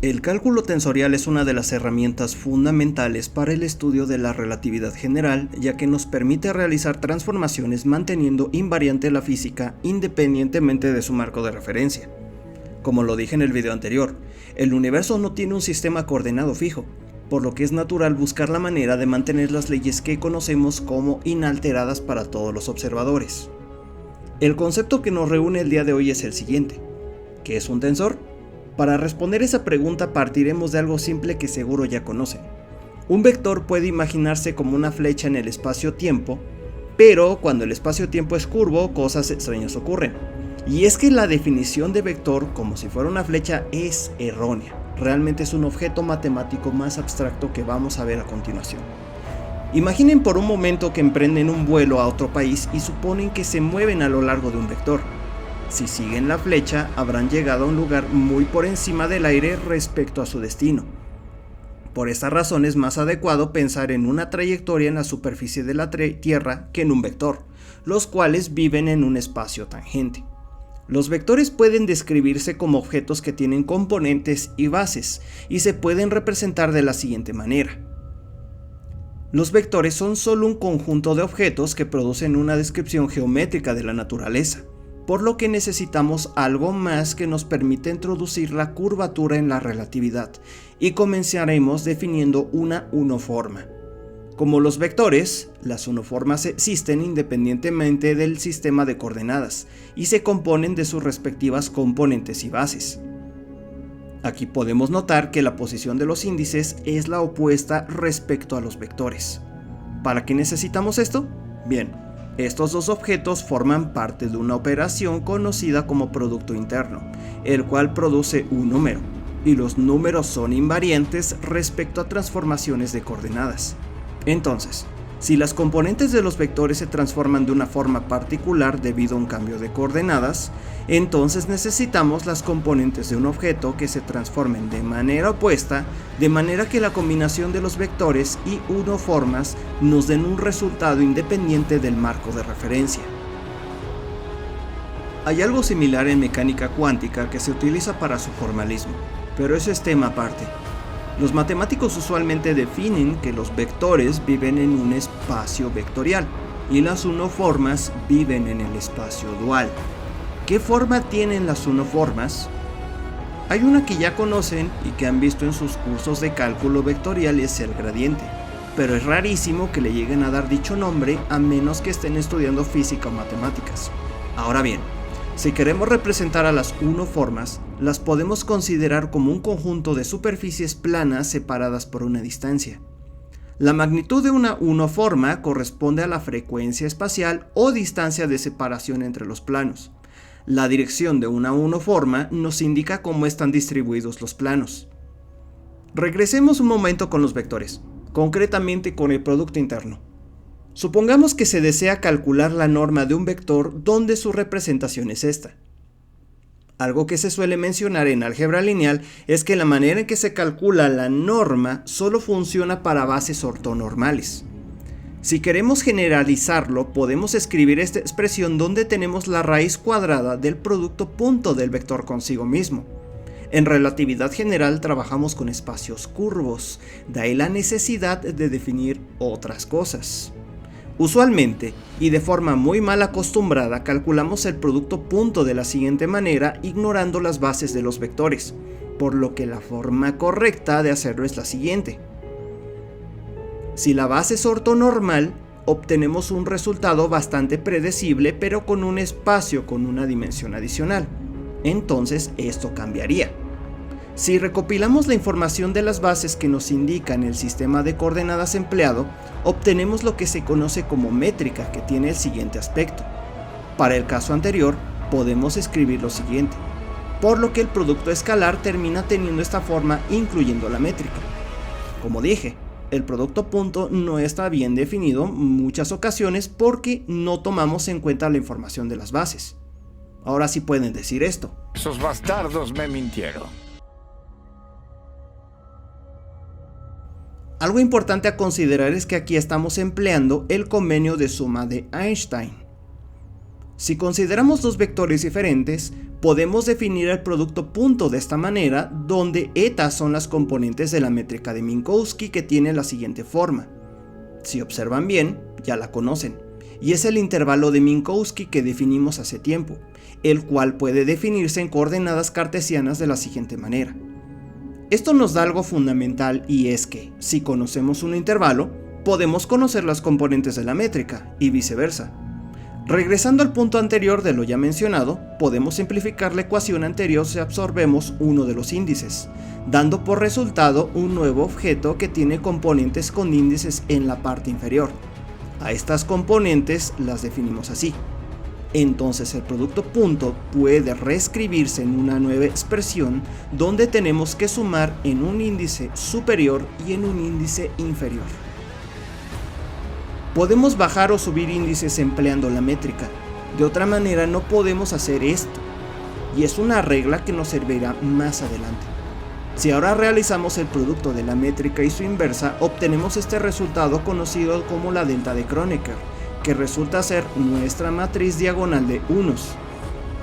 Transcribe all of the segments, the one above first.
El cálculo tensorial es una de las herramientas fundamentales para el estudio de la relatividad general, ya que nos permite realizar transformaciones manteniendo invariante la física independientemente de su marco de referencia. Como lo dije en el video anterior, el universo no tiene un sistema coordenado fijo, por lo que es natural buscar la manera de mantener las leyes que conocemos como inalteradas para todos los observadores. El concepto que nos reúne el día de hoy es el siguiente: ¿qué es un tensor? Para responder esa pregunta partiremos de algo simple que seguro ya conocen. Un vector puede imaginarse como una flecha en el espacio-tiempo, pero cuando el espacio-tiempo es curvo, cosas extrañas ocurren. Y es que la definición de vector como si fuera una flecha es errónea. Realmente es un objeto matemático más abstracto que vamos a ver a continuación. Imaginen por un momento que emprenden un vuelo a otro país y suponen que se mueven a lo largo de un vector. Si siguen la flecha, habrán llegado a un lugar muy por encima del aire respecto a su destino. Por esta razón es más adecuado pensar en una trayectoria en la superficie de la Tierra que en un vector, los cuales viven en un espacio tangente. Los vectores pueden describirse como objetos que tienen componentes y bases, y se pueden representar de la siguiente manera. Los vectores son solo un conjunto de objetos que producen una descripción geométrica de la naturaleza, por lo que necesitamos algo más que nos permita introducir la curvatura en la relatividad, y comenzaremos definiendo una unoforma. Como los vectores, las unoformas existen independientemente del sistema de coordenadas y se componen de sus respectivas componentes y bases. Aquí podemos notar que la posición de los índices es la opuesta respecto a los vectores. ¿Para qué necesitamos esto? Bien, estos dos objetos forman parte de una operación conocida como producto interno, el cual produce un número, y los números son invariantes respecto a transformaciones de coordenadas. Entonces, si las componentes de los vectores se transforman de una forma particular debido a un cambio de coordenadas, entonces necesitamos las componentes de un objeto que se transformen de manera opuesta, de manera que la combinación de los vectores y unoformas nos den un resultado independiente del marco de referencia. Hay algo similar en mecánica cuántica que se utiliza para su formalismo, pero eso es tema aparte. Los matemáticos usualmente definen que los vectores viven en un espacio vectorial y las unoformas viven en el espacio dual. ¿Qué forma tienen las unoformas? Hay una que ya conocen y que han visto en sus cursos de cálculo vectorial, es el gradiente, pero es rarísimo que le lleguen a dar dicho nombre a menos que estén estudiando física o matemáticas. Ahora bien, si queremos representar a las unoformas, las podemos considerar como un conjunto de superficies planas separadas por una distancia. La magnitud de una unoforma corresponde a la frecuencia espacial o distancia de separación entre los planos. La dirección de una unoforma nos indica cómo están distribuidos los planos. Regresemos un momento con los vectores, concretamente con el producto interno. Supongamos que se desea calcular la norma de un vector donde su representación es esta. Algo que se suele mencionar en álgebra lineal es que la manera en que se calcula la norma solo funciona para bases ortonormales. Si queremos generalizarlo, podemos escribir esta expresión donde tenemos la raíz cuadrada del producto punto del vector consigo mismo. En relatividad general trabajamos con espacios curvos, de ahí la necesidad de definir otras cosas. Usualmente, y de forma muy mal acostumbrada, calculamos el producto punto de la siguiente manera, ignorando las bases de los vectores, por lo que la forma correcta de hacerlo es la siguiente. Si la base es ortonormal, obtenemos un resultado bastante predecible, pero con un espacio con una dimensión adicional. Entonces, esto cambiaría. Si recopilamos la información de las bases que nos indican el sistema de coordenadas empleado, obtenemos lo que se conoce como métrica, que tiene el siguiente aspecto. Para el caso anterior, podemos escribir lo siguiente, por lo que el producto escalar termina teniendo esta forma incluyendo la métrica. Como dije, el producto punto no está bien definido en muchas ocasiones porque no tomamos en cuenta la información de las bases. Ahora sí pueden decir esto: Esos bastardos me mintieron. Algo importante a considerar es que aquí estamos empleando el convenio de suma de Einstein. Si consideramos dos vectores diferentes, podemos definir el producto punto de esta manera, donde eta son las componentes de la métrica de Minkowski, que tiene la siguiente forma. Si observan bien, ya la conocen, y es el intervalo de Minkowski que definimos hace tiempo, el cual puede definirse en coordenadas cartesianas de la siguiente manera. Esto nos da algo fundamental, y es que, si conocemos un intervalo, podemos conocer las componentes de la métrica, y viceversa. Regresando al punto anterior de lo ya mencionado, podemos simplificar la ecuación anterior si absorbemos uno de los índices, dando por resultado un nuevo objeto que tiene componentes con índices en la parte inferior. A estas componentes las definimos así. Entonces el producto punto puede reescribirse en una nueva expresión donde tenemos que sumar en un índice superior y en un índice inferior. Podemos bajar o subir índices empleando la métrica, de otra manera no podemos hacer esto, y es una regla que nos servirá más adelante. Si ahora realizamos el producto de la métrica y su inversa, obtenemos este resultado conocido como la delta de Kronecker, que resulta ser nuestra matriz diagonal de unos.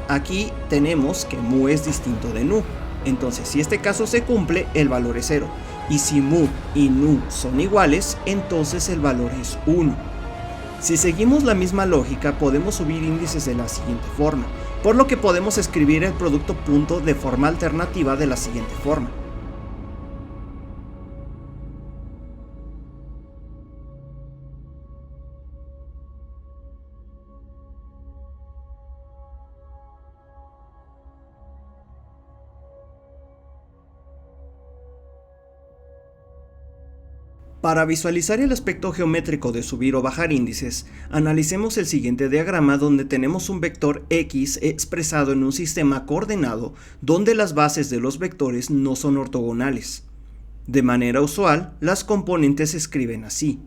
Aquí tenemos que mu es distinto de nu, entonces si este caso se cumple, el valor es 0. Y si mu y nu son iguales, entonces el valor es 1. Si seguimos la misma lógica, podemos subir índices de la siguiente forma, por lo que podemos escribir el producto punto de forma alternativa de la siguiente forma. Para visualizar el aspecto geométrico de subir o bajar índices, analicemos el siguiente diagrama donde tenemos un vector X expresado en un sistema coordenado donde las bases de los vectores no son ortogonales. De manera usual, las componentes se escriben así.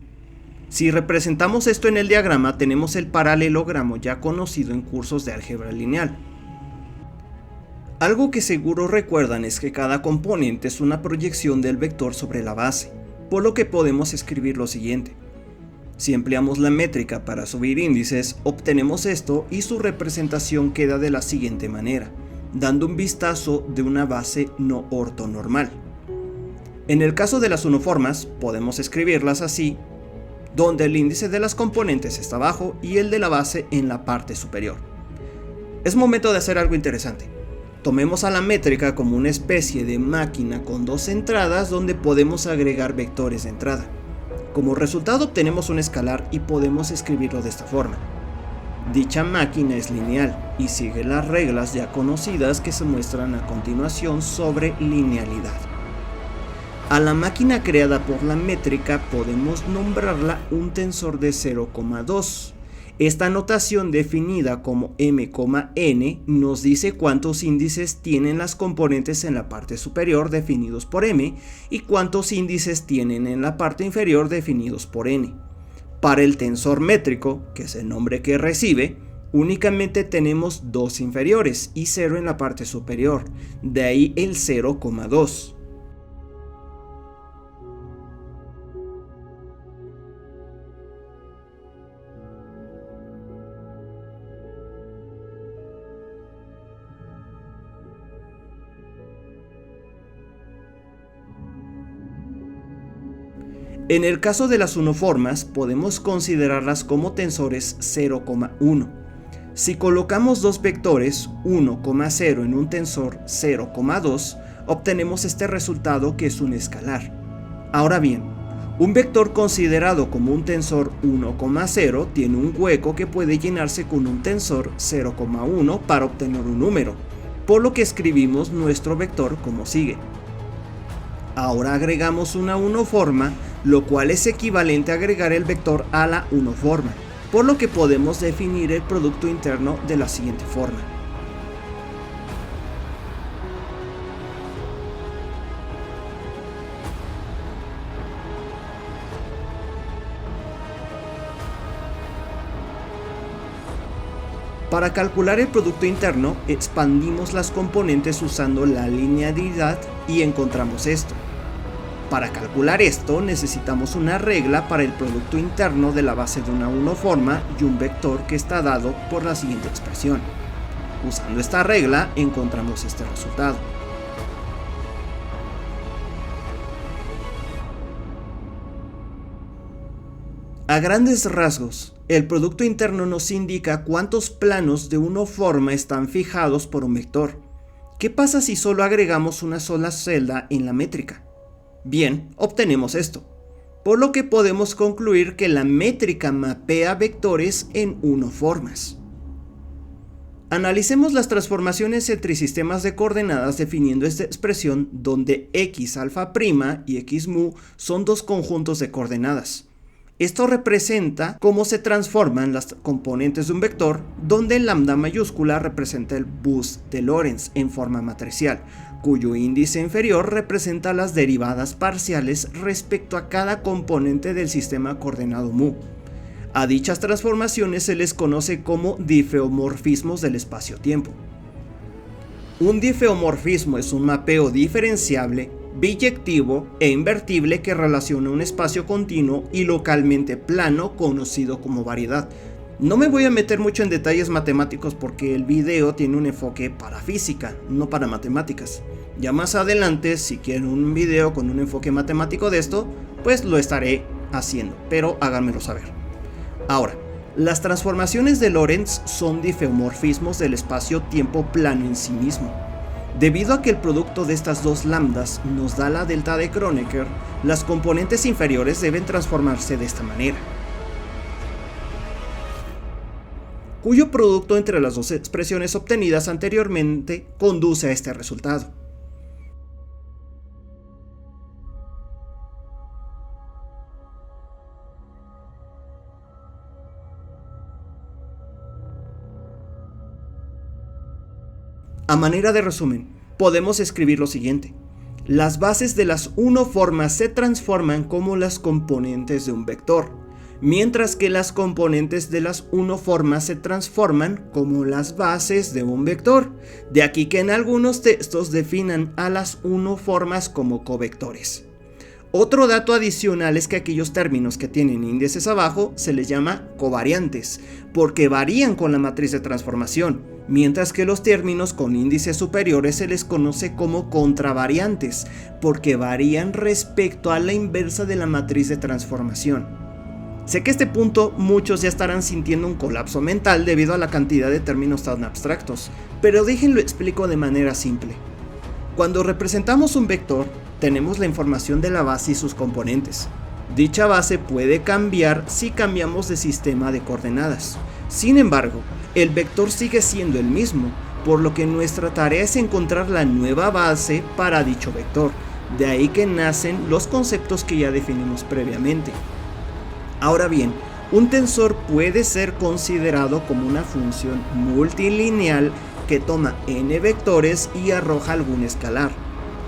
Si representamos esto en el diagrama, tenemos el paralelogramo ya conocido en cursos de álgebra lineal. Algo que seguro recuerdan es que cada componente es una proyección del vector sobre la base, por lo que podemos escribir lo siguiente. Si empleamos la métrica para subir índices, obtenemos esto y su representación queda de la siguiente manera, dando un vistazo de una base no ortonormal. En el caso de las unoformas, podemos escribirlas así, donde el índice de las componentes está abajo y el de la base en la parte superior. Es momento de hacer algo interesante. Tomemos a la métrica como una especie de máquina con dos entradas donde podemos agregar vectores de entrada. Como resultado obtenemos un escalar y podemos escribirlo de esta forma. Dicha máquina es lineal y sigue las reglas ya conocidas que se muestran a continuación sobre linealidad. A la máquina creada por la métrica podemos nombrarla un tensor de 0,2. Esta notación definida como m,n nos dice cuántos índices tienen las componentes en la parte superior definidos por m y cuántos índices tienen en la parte inferior definidos por n. Para el tensor métrico, que es el nombre que recibe, únicamente tenemos dos inferiores y 0 en la parte superior, de ahí el 0,2. En el caso de las unoformas, podemos considerarlas como tensores 0,1. Si colocamos dos vectores 1,0 en un tensor 0,2, obtenemos este resultado que es un escalar. Ahora bien, un vector considerado como un tensor 1,0 tiene un hueco que puede llenarse con un tensor 0,1 para obtener un número, por lo que escribimos nuestro vector como sigue. Ahora agregamos una unoforma, lo cual es equivalente a agregar el vector a la unoforma, por lo que podemos definir el producto interno de la siguiente forma. Para calcular el producto interno, expandimos las componentes usando la linealidad y encontramos esto. Para calcular esto necesitamos una regla para el producto interno de la base de una uniforma y un vector que está dado por la siguiente expresión. Usando esta regla encontramos este resultado. A grandes rasgos, el producto interno nos indica cuántos planos de uniforma están fijados por un vector. ¿Qué pasa si solo agregamos una sola celda en la métrica? Bien, obtenemos esto, por lo que podemos concluir que la métrica mapea vectores en uniformas. Analicemos las transformaciones entre sistemas de coordenadas definiendo esta expresión donde x alfa' y x mu son dos conjuntos de coordenadas. Esto representa cómo se transforman las componentes de un vector, donde el lambda mayúscula representa el bus de Lorentz en forma matricial, cuyo índice inferior representa las derivadas parciales respecto a cada componente del sistema coordenado mu. A dichas transformaciones se les conoce como difeomorfismos del espacio-tiempo. Un difeomorfismo es un mapeo diferenciable, biyectivo e invertible que relaciona un espacio continuo y localmente plano conocido como variedad. No me voy a meter mucho en detalles matemáticos porque el video tiene un enfoque para física, no para matemáticas. Ya más adelante, si quieren un video con un enfoque matemático de esto, pues lo estaré haciendo, pero háganmelo saber. Ahora, las transformaciones de Lorentz son difeomorfismos del espacio-tiempo plano en sí mismo. Debido a que el producto de estas dos lambdas nos da la delta de Kronecker, las componentes inferiores deben transformarse de esta manera, cuyo producto entre las dos expresiones obtenidas anteriormente conduce a este resultado. A manera de resumen, podemos escribir lo siguiente. Las bases de las uniformas se transforman como las componentes de un vector, mientras que las componentes de las uniformas se transforman como las bases de un vector. De aquí que en algunos textos definan a las uniformas como covectores. Otro dato adicional es que aquellos términos que tienen índices abajo se les llama covariantes, porque varían con la matriz de transformación, mientras que los términos con índices superiores se les conoce como contravariantes, porque varían respecto a la inversa de la matriz de transformación. Sé que a este punto muchos ya estarán sintiendo un colapso mental debido a la cantidad de términos tan abstractos, pero déjenlo explico de manera simple. Cuando representamos un vector, tenemos la información de la base y sus componentes. Dicha base puede cambiar si cambiamos de sistema de coordenadas. Sin embargo, el vector sigue siendo el mismo, por lo que nuestra tarea es encontrar la nueva base para dicho vector. De ahí que nacen los conceptos que ya definimos previamente. Ahora bien, un tensor puede ser considerado como una función multilineal que toma n vectores y arroja algún escalar.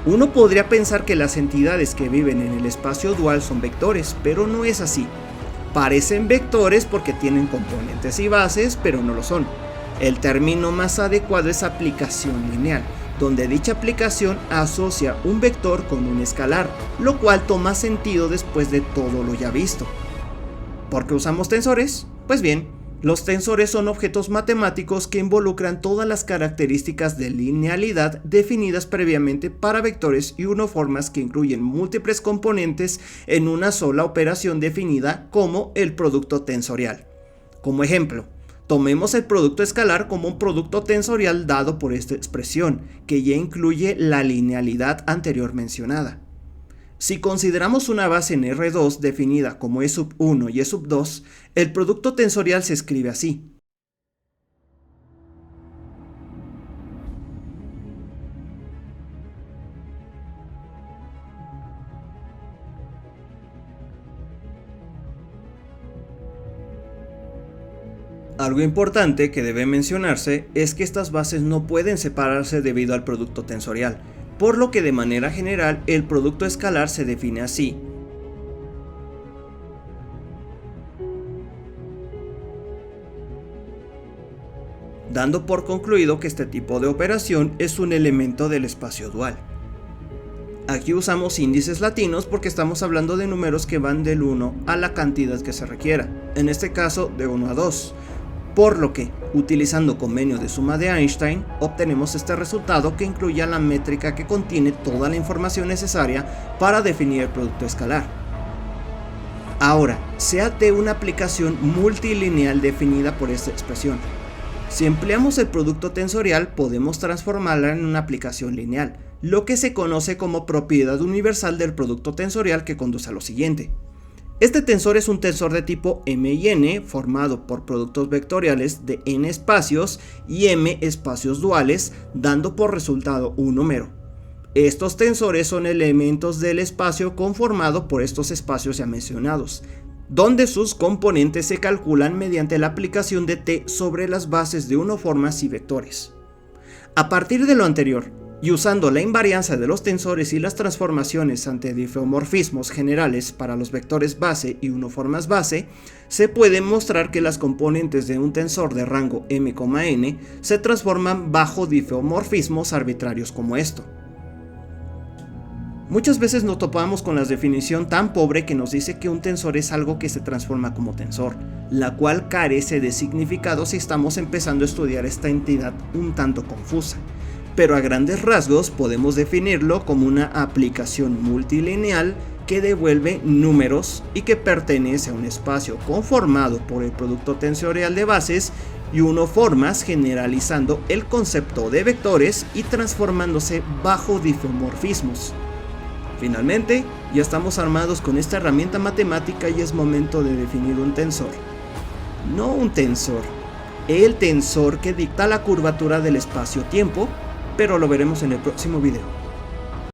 Uno podría pensar que las entidades que viven en el espacio dual son vectores, pero no es así. Parecen vectores porque tienen componentes y bases, pero no lo son. El término más adecuado es aplicación lineal, donde dicha aplicación asocia un vector con un escalar, lo cual toma sentido después de todo lo ya visto. ¿Por qué usamos tensores? Pues bien, los tensores son objetos matemáticos que involucran todas las características de linealidad definidas previamente para vectores y uniformas que incluyen múltiples componentes en una sola operación definida como el producto tensorial. Como ejemplo, tomemos el producto escalar como un producto tensorial dado por esta expresión, que ya incluye la linealidad anterior mencionada. Si consideramos una base en R2 definida como E1 y E2, el producto tensorial se escribe así. Algo importante que debe mencionarse es que estas bases no pueden separarse debido al producto tensorial, por lo que de manera general el producto escalar se define así. Dando por concluido que este tipo de operación es un elemento del espacio dual. Aquí usamos índices latinos porque estamos hablando de números que van del 1 a la cantidad que se requiera, en este caso de 1 a 2. Por lo que, utilizando convenio de suma de Einstein, obtenemos este resultado que incluye la métrica que contiene toda la información necesaria para definir el producto escalar. Ahora, sea T una aplicación multilineal definida por esta expresión. Si empleamos el producto tensorial, podemos transformarla en una aplicación lineal, lo que se conoce como propiedad universal del producto tensorial, que conduce a lo siguiente. Este tensor es un tensor de tipo M y N formado por productos vectoriales de N espacios y M espacios duales, dando por resultado un número. Estos tensores son elementos del espacio conformado por estos espacios ya mencionados, donde sus componentes se calculan mediante la aplicación de T sobre las bases de uniformes y vectores. A partir de lo anterior, y usando la invariancia de los tensores y las transformaciones ante difeomorfismos generales para los vectores base y uniformes base, se puede mostrar que las componentes de un tensor de rango m, n se transforman bajo difeomorfismos arbitrarios como esto. Muchas veces nos topamos con la definición tan pobre que nos dice que un tensor es algo que se transforma como tensor, la cual carece de significado si estamos empezando a estudiar esta entidad un tanto confusa. Pero a grandes rasgos podemos definirlo como una aplicación multilineal que devuelve números y que pertenece a un espacio conformado por el producto tensorial de bases y uniformes, generalizando el concepto de vectores y transformándose bajo difeomorfismos. Finalmente, ya estamos armados con esta herramienta matemática y es momento de definir un tensor. No un tensor, el tensor que dicta la curvatura del espacio-tiempo, pero lo veremos en el próximo video.